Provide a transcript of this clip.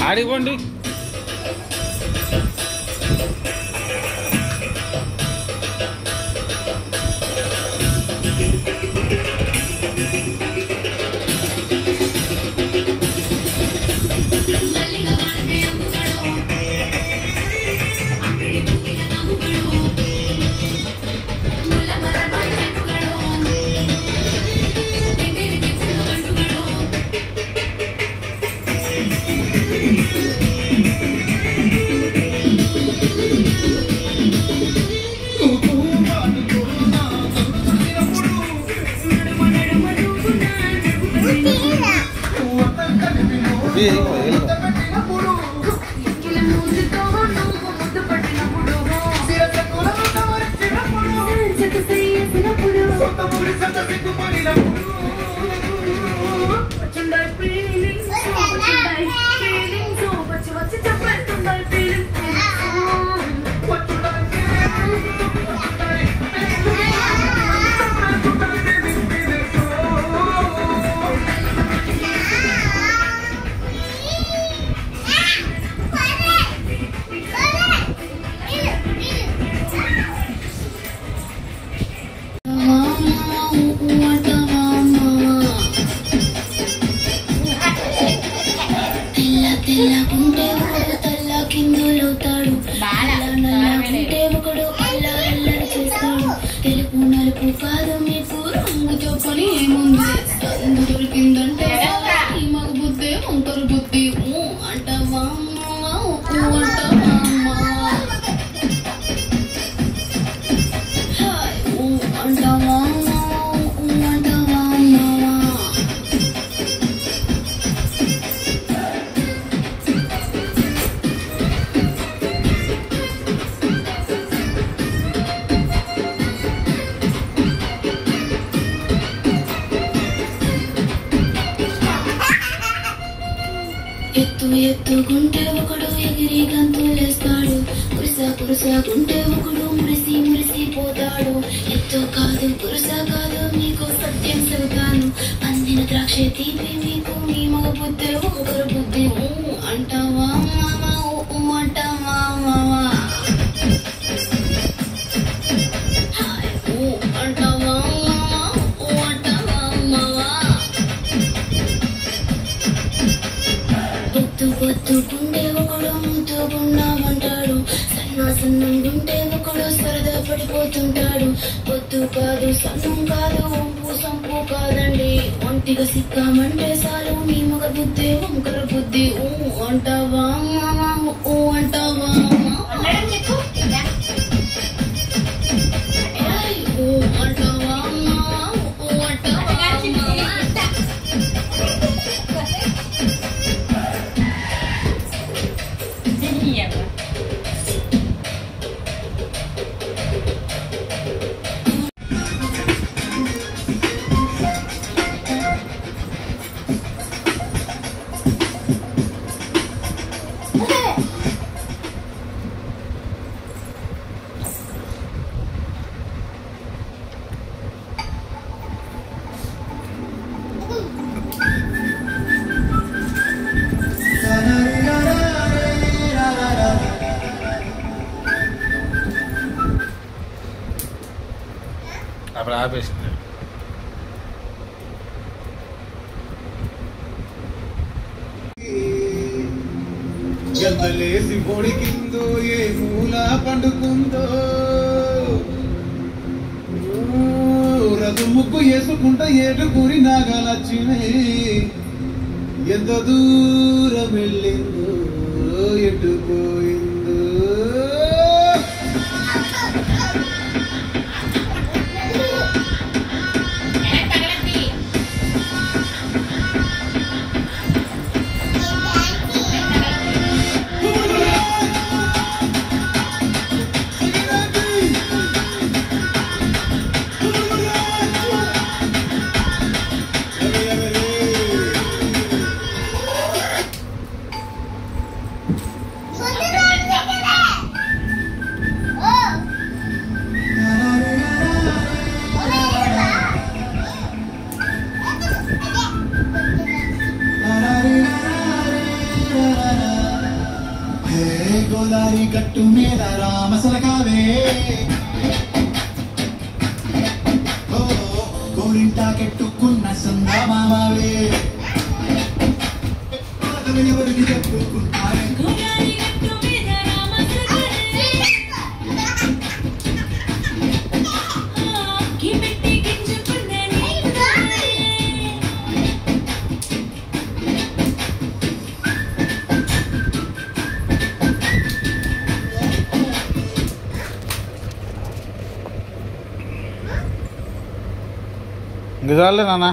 ఆడిపోండి. ఎత్తుకుంటే ఒకడు ఎగిరి గంతులేస్తాడు, కురుసాకుంటే ఒకడు మురిసి మురిసిపోతాడు. ఎత్తు కాదు కురుస కాదు మీకు సత్యం చెబుతాను, అందిన ద్రాక్ష తీపి మీకు మీ మగ బుద్ధి ఒకరు బుద్ధి అంటావా మావా అంటావా మావా అంటావా అంటావా మావా. పొత్తుకుంటే ఒకడు ముద్దుకున్నామంటాడు, సన్నంగుంటే ఒకడు సరదా పడిపోతుంటాడు. పొత్తు కాదు సన్నం కాదు వంపు సంపు కాదండి, ఒంటిగా సిక్కామంటే చాలు మీ మగ బుద్ధి వంకర బుద్ధి అంటావా అంటావా అంటావా అప్పుడు ఆపేసింది. ఎంతలేసి పొడికిందో ఏ మూల పండుకుందో, రథు ముగ్గు వేసుకుంటా ఏడుగురి నాగలచ్చినే, ఎంత దూరం వెళ్ళిందో ఎటుపోయిందో. గోదావరి గట్టు మీద రామసలకావే గోరింటా కెట్టుకున్న సందమావే ఎవరికి చెప్పుకుంటారే ఇంక చాలే నాన్న.